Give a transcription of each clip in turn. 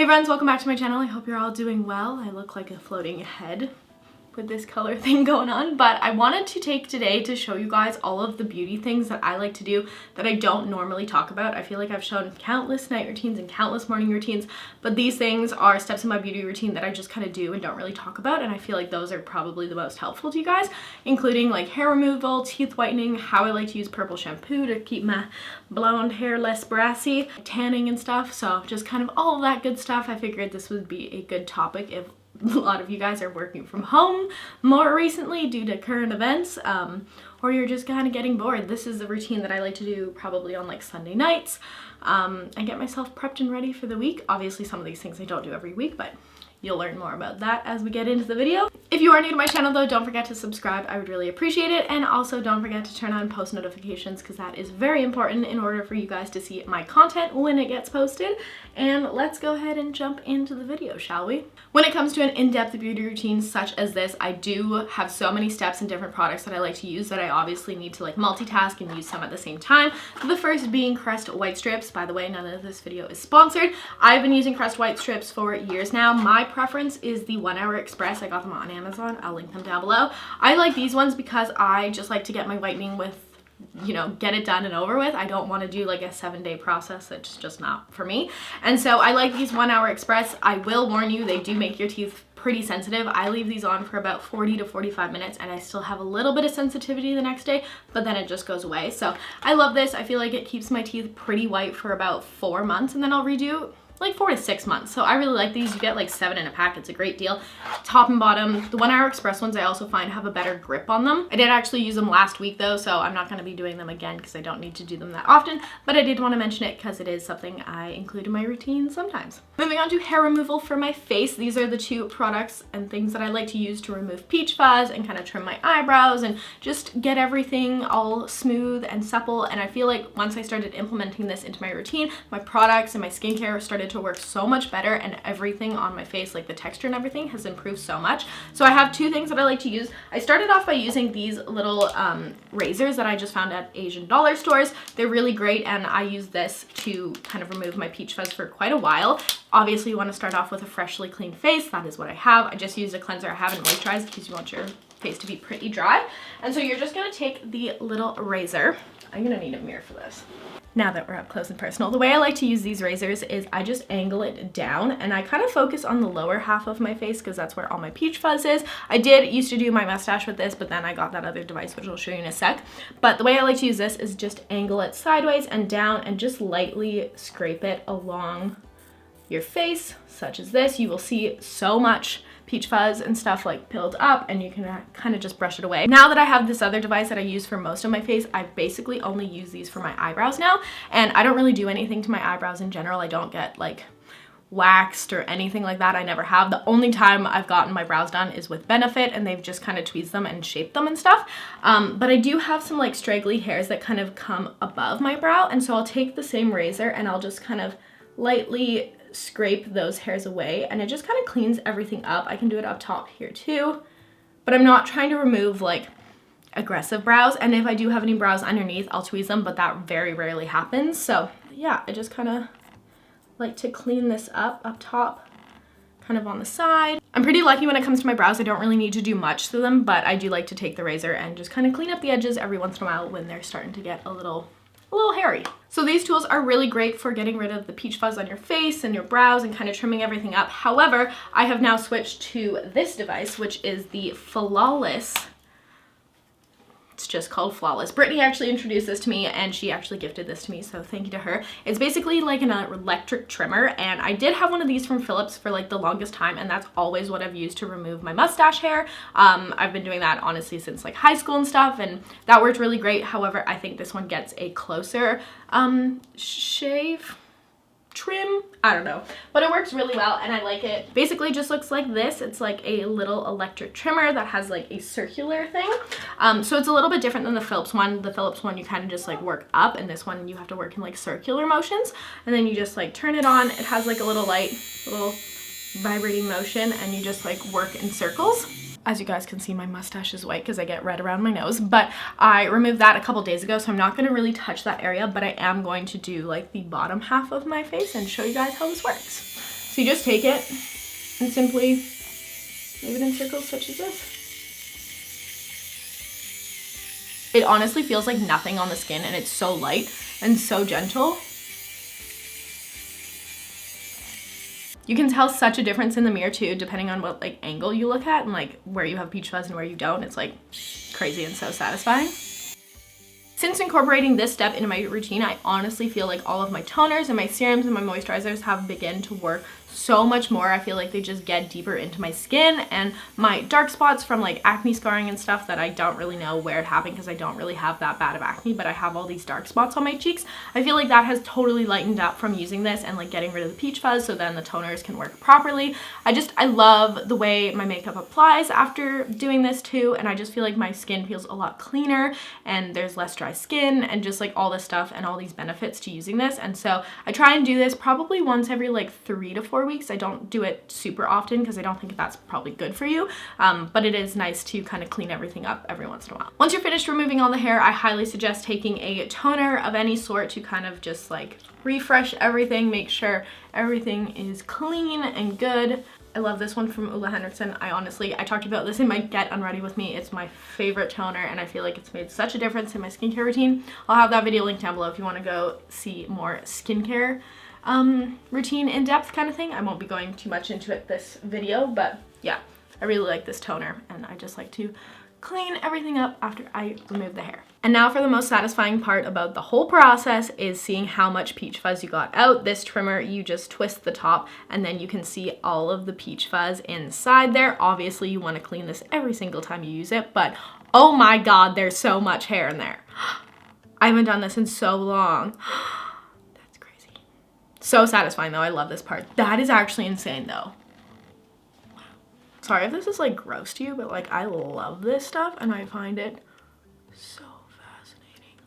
Hey friends, welcome back to my channel. I hope you're all doing well. I look like a floating head with this color thing going on, but I wanted to take today to show you guys all of the beauty things that I like to do that I don't normally talk about. I feel like I've shown countless night routines and countless morning routines, but these things are steps in my beauty routine that I just kind of do and don't really talk about, and I feel like those are probably the most helpful to you guys, including like hair removal, teeth whitening, how I like to use purple shampoo to keep my blonde hair less brassy, tanning and stuff. So just kind of all of that good stuff. I figured this would be a good topic if a lot of you guys are working from home more recently due to current events, or you're just kind of getting bored. This is a routine that I like to do probably on like Sunday nights and get myself prepped and ready for the week. Obviously some of these things I don't do every week, but you'll learn more about that as we get into the video. If you are new to my channel though, don't forget to subscribe. I would really appreciate it. And also don't forget to turn on post notifications because that is very important in order for you guys to see my content when it gets posted. And let's go ahead and jump into the video, shall we? When it comes to an in-depth beauty routine such as this, I do have so many steps and different products that I like to use that I obviously need to like multitask and use some at the same time. The first being Crest white strips. By the way, none of this video is sponsored. I've been using Crest white strips for years now. My preference is the 1 Hour Express. I got them on Amazon. I'll link them down below. I like these ones because I just like to get my whitening with, you know, get it done and over with. I don't want to do like a 7-day process. It's just not for me. And so I like these 1 Hour Express. I will warn you, they do make your teeth pretty sensitive. I leave these on for about 40 to 45 minutes and I still have a little bit of sensitivity the next day, but then it just goes away. So I love this. I feel like it keeps my teeth pretty white for about 4 months and then I'll redo like 4 to 6 months. So I really like these. You get like 7 in a pack. It's a great deal. Top and bottom. The 1 Hour Express ones I also find have a better grip on them. I did actually use them last week though, so I'm not going to be doing them again because I don't need to do them that often, but I did want to mention it because it is something I include in my routine sometimes. Moving on to hair removal for my face. These are the 2 products and things that I like to use to remove peach fuzz and kind of trim my eyebrows and just get everything all smooth and supple. And I feel like once I started implementing this into my routine, my products and my skincare started to work so much better and everything on my face, like the texture and everything, has improved so much. So I have 2 things that I like to use. I started off by using these little razors that I just found at Asian dollar stores. They're really great and I use this to kind of remove my peach fuzz for quite a while. Obviously you want to start off with a freshly clean face. That is what I have. I just used a cleanser. I haven't moisturized because you want your face to be pretty dry. And so you're just going to take the little razor. I'm going to need a mirror for this. Now that we're up close and personal, the way I like to use these razors is I just angle it down and I kind of focus on the lower half of my face because that's where all my peach fuzz is. I did used to do my mustache with this, but then I got that other device, which I'll show you in a sec. But the way I like to use this is just angle it sideways and down and just lightly scrape it along your face, such as this. You will see so much peach fuzz and stuff like build up and you can kind of just brush it away. Now that I have this other device that I use for most of my face, I basically only use these for my eyebrows now, and I don't really do anything to my eyebrows in general. I don't get like waxed or anything like that. I never have. The only time I've gotten my brows done is with Benefit and they've just kind of tweezed them and shaped them and stuff. But I do have some like straggly hairs that kind of come above my brow, and so I'll take the same razor and I'll just kind of lightly scrape those hairs away and it just kind of cleans everything up. I can do it up top here too, but I'm not trying to remove like aggressive brows, and if I do have any brows underneath I'll tweeze them, but that very rarely happens. So yeah, I just kind of like to clean this up top, kind of on the side. I'm pretty lucky when it comes to my brows. I don't really need to do much to them, but I do like to take the razor and just kind of clean up the edges every once in a while when they're starting to get a little hairy. So these tools are really great for getting rid of the peach fuzz on your face and your brows and kind of trimming everything up. However, I have now switched to this device, which is the Flawless. It's just called Flawless. Brittany actually introduced this to me and she actually gifted this to me, so thank you to her. It's basically like an electric trimmer, and I did have one of these from Philips for like the longest time, and that's always what I've used to remove my mustache hair. I've been doing that honestly since like high school and stuff, and that worked really great. However, I think this one gets a closer shave, trim, I don't know, but it works really well and I like it. Basically just looks like this. It's like a little electric trimmer that has like a circular thing, so it's a little bit different than the Philips one. The Philips one you kind of just like work up, and this one you have to work in like circular motions, and then you just like turn it on. It has like a little light, little vibrating motion, and you just like work in circles. As you guys can see, my mustache is white because I get red around my nose, but I removed that a couple days ago, so I'm not going to really touch that area, but I am going to do like the bottom half of my face and show you guys how this works. So you just take it and simply move it in circles such as this. It honestly feels like nothing on the skin, and it's so light and so gentle. You can tell such a difference in the mirror too, depending on what like angle you look at and like where you have peach fuzz and where you don't. It's like crazy and so satisfying. Since incorporating this step into my routine, I honestly feel like all of my toners and my serums and my moisturizers have begun to work so much more. I feel like they just get deeper into my skin, and my dark spots from like acne scarring and stuff that I don't really know where it happened because I don't really have that bad of acne, but I have all these dark spots on my cheeks. I feel like that has totally lightened up from using this and like getting rid of the peach fuzz, so then the toners can work properly. I love the way my makeup applies after doing this too, and I just feel like my skin feels a lot cleaner and there's less dry skin and just like all this stuff and all these benefits to using this. And so I try and do this probably once every like 3 to 4 weeks. I don't do it super often because I don't think that's probably good for you, but it is nice to kind of clean everything up every once in a while. Once you're finished removing all the hair, I highly suggest taking a toner of any sort to kind of just like refresh everything, make sure everything is clean and good. I love this one from Henriksen. I talked about this in my Get Unready With Me. It's my favorite toner, and I feel like it's made such a difference in my skincare routine. I'll have that video linked down below if you want to go see more skincare routine in depth kind of thing. I won't be going too much into it this video, but yeah, I really like this toner, and I just like to clean everything up after I remove the hair. And now for the most satisfying part about the whole process is seeing how much peach fuzz you got out. This trimmer, you just twist the top and then you can see all of the peach fuzz inside there. Obviously you want to clean this every single time you use it, but oh my god, there's so much hair in there. I haven't done this in so long. That's crazy. So satisfying though. I love this part. That is actually insane though. Sorry if this is like gross to you, but like I love this stuff and I find it so fascinating.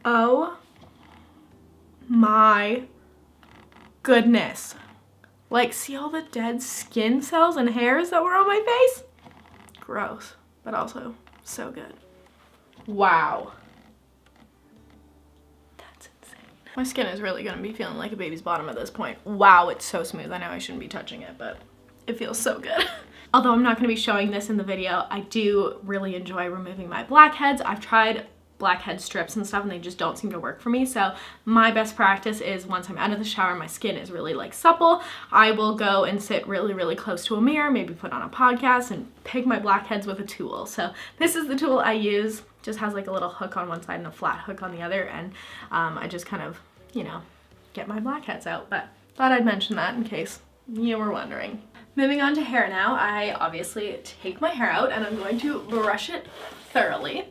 Oh my goodness. Like, see all the dead skin cells and hairs that were on my face? Gross, but also so good. Wow. That's insane. My skin is really gonna be feeling like a baby's bottom at this point. Wow, it's so smooth. I know I shouldn't be touching it, but it feels so good. Although I'm not going to be showing this in the video, I do really enjoy removing my blackheads. I've tried blackhead strips and stuff and they just don't seem to work for me. So my best practice is once I'm out of the shower, my skin is really like supple, I will go and sit really, really close to a mirror, maybe put on a podcast and pick my blackheads with a tool. So this is the tool I use. Just has like a little hook on one side and a flat hook on the other. And I just kind of, you know, get my blackheads out. But thought I'd mention that in case you were wondering. Moving on to hair now, I obviously take my hair out and I'm going to brush it thoroughly.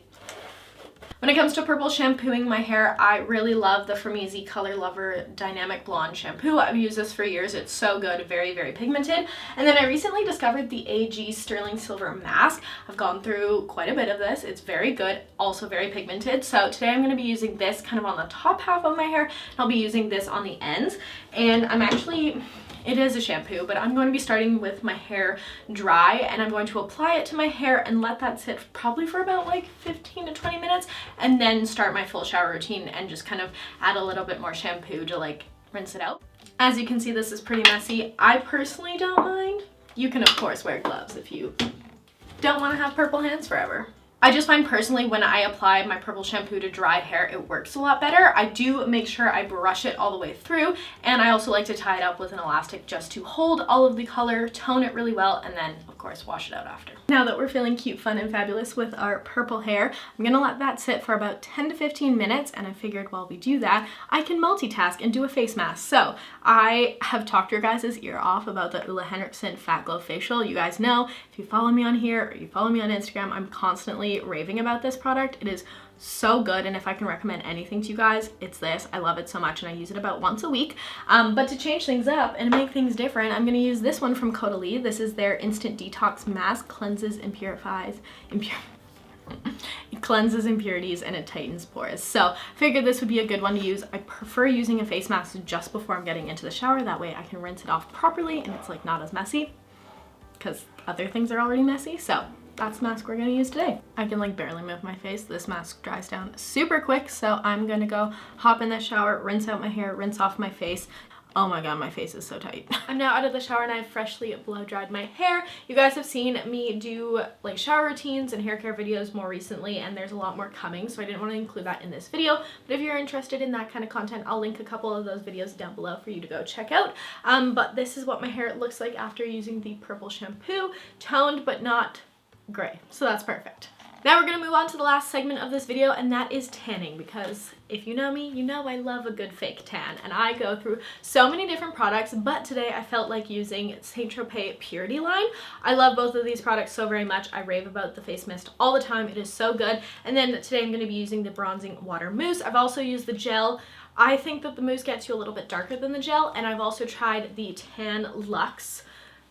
When it comes to purple shampooing my hair, I really love the Fromeezy Color Lover Dynamic Blonde shampoo. I've used this for years. It's so good, very, very pigmented. And then I recently discovered the AG Sterling Silver Mask. I've gone through quite a bit of this. It's very good, also very pigmented. So today I'm going to be using this kind of on the top half of my hair, and I'll be using this on the ends. And I'm actually... It is a shampoo, but I'm going to be starting with my hair dry and I'm going to apply it to my hair and let that sit probably for about like 15 to 20 minutes and then start my full shower routine and just kind of add a little bit more shampoo to like rinse it out. As you can see, this is pretty messy. I personally don't mind. You can of course wear gloves if you don't want to have purple hands forever. I just find personally when I apply my purple shampoo to dried hair, it works a lot better. I do make sure I brush it all the way through, and I also like to tie it up with an elastic just to hold all of the color, tone it really well, and then of course wash it out after. Now that we're feeling cute, fun, and fabulous with our purple hair, I'm gonna let that sit for about 10 to 15 minutes, and I figured while we do that, I can multitask and do a face mask. So I have talked your guys' ear off about the Henriksen Fat Glow Facial. You guys know, if you follow me on here or you follow me on Instagram, I'm constantly raving about this product. It is so good, and if I can recommend anything to you guys, it's this. I love it so much and I use it about once a week. But to change things up and make things different, I'm going to use this one from Caudalie. This is their Instant Detox Mask. Cleanses and purifies. It cleanses impurities and it tightens pores. So I figured this would be a good one to use. I prefer using a face mask just before I'm getting into the shower. That way I can rinse it off properly and it's like not as messy because other things are already messy. So that's the mask we're gonna use today. I can like barely move my face. This mask dries down super quick, so I'm gonna go hop in the shower, rinse out my hair, rinse off my face. Oh my god, my face is so tight. I'm now out of the shower and I've freshly blow dried my hair. You guys have seen me do like shower routines and hair care videos more recently, and there's a lot more coming, so I didn't want to include that in this video. But if you're interested in that kind of content, I'll link a couple of those videos down below for you to go check out. But this is what my hair looks like after using the purple shampoo. Toned but not gray, so that's perfect. Now we're going to move on to the last segment of this video, and that is tanning, because if you know me, you know I love a good fake tan, and I go through so many different products, but today I felt like using Saint Tropez Purity line. I love both of these products so very much. I rave about the face mist all the time. It is so good. And then today I'm going to be using the bronzing water mousse. I've also used the gel. I think that the mousse gets you a little bit darker than the gel, and I've also tried the Tan Luxe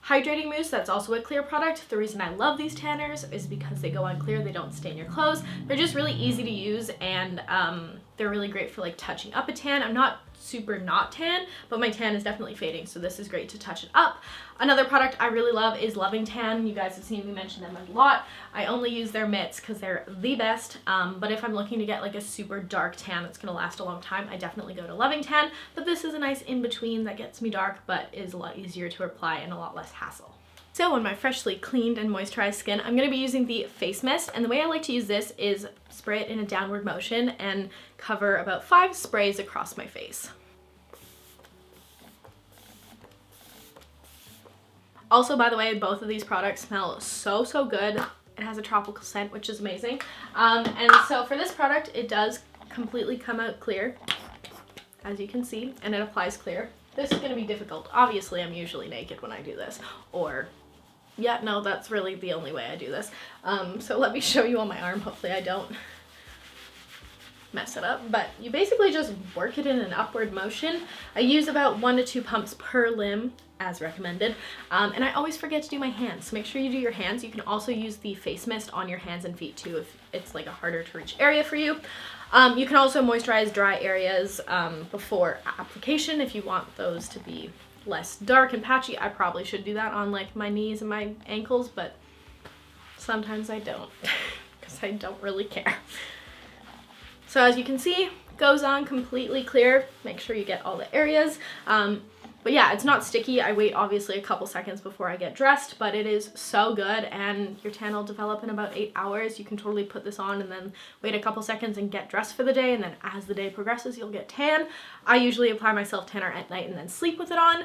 hydrating mousse. That's also a clear product. The reason I love these tanners is because they go on clear, they don't stain your clothes. They're just really easy to use, and they're really great for like touching up a tan. I'm not super not tan, but my tan is definitely fading, so this is great to touch it up. Another product I really love is Loving Tan. You guys have seen me mention them a lot. I only use their mitts because they're the best, but if I'm looking to get like a super dark tan that's gonna last a long time, I definitely go to Loving Tan. But this is a nice in-between that gets me dark but is a lot easier to apply and a lot less hassle. So on my freshly cleaned and moisturized skin, I'm going to be using the face mist, and the way I like to use this is spray it in a downward motion and cover about 5 sprays across my face. Also, by the way, both of these products smell so good. It has a tropical scent, which is amazing. And so for this product, it does completely come out clear, as you can see, and it applies clear. This is going to be difficult. Obviously, I'm usually naked when I do this, or yeah, no, that's really the only way I do this. So let me show you on my arm. Hopefully I don't mess it up, but you basically just work it in an upward motion. I use about 1 to 2 pumps per limb as recommended, and I always forget to do my hands, so make sure you do your hands. You can also use the face mist on your hands and feet too if it's like a harder to reach area for you. You can also moisturize dry areas before application if you want those to be less dark and patchy. I probably should do that on like my knees and my ankles, but sometimes I don't because I don't really care. So as you can see, goes on completely clear. Make sure you get all the areas. But yeah, it's not sticky. I wait obviously a couple seconds before I get dressed, but it is so good, and your tan will develop in about 8 hours. You can totally put this on and then wait a couple seconds and get dressed for the day, and then as the day progresses, you'll get tan. I usually apply my self tanner at night and then sleep with it on,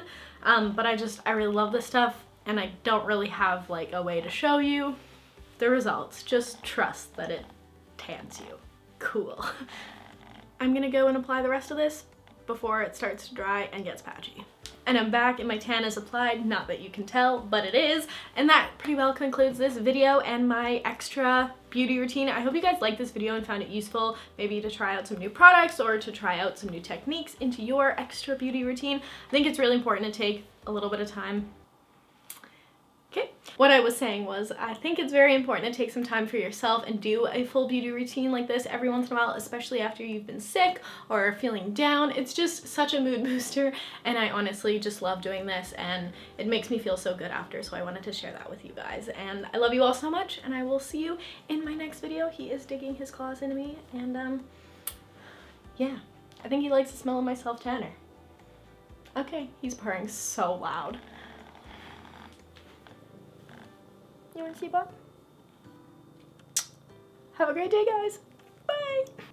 but I really love this stuff, and I don't really have like a way to show you the results. Just trust that it tans you. Cool. I'm gonna go and apply the rest of this before it starts to dry and gets patchy. And I'm back and my tan is applied, not that you can tell, but it is. And that pretty well concludes this video and my extra beauty routine. I hope you guys liked this video and found it useful, maybe to try out some new products or to try out some new techniques into your extra beauty routine. I think it's really important to take a little bit of time. Okay, what I was saying was I think it's very important to take some time for yourself and do a full beauty routine like this every once in a while, especially after you've been sick or feeling down. It's just such a mood booster, and I honestly just love doing this, and it makes me feel so good after, so I wanted to share that with you guys. And I love you all so much, and I will see you in my next video. He is digging his claws into me, and yeah, I think he likes the smell of my self tanner. Okay, he's purring so loud. You want to see Bob? Have a great day, guys. Bye.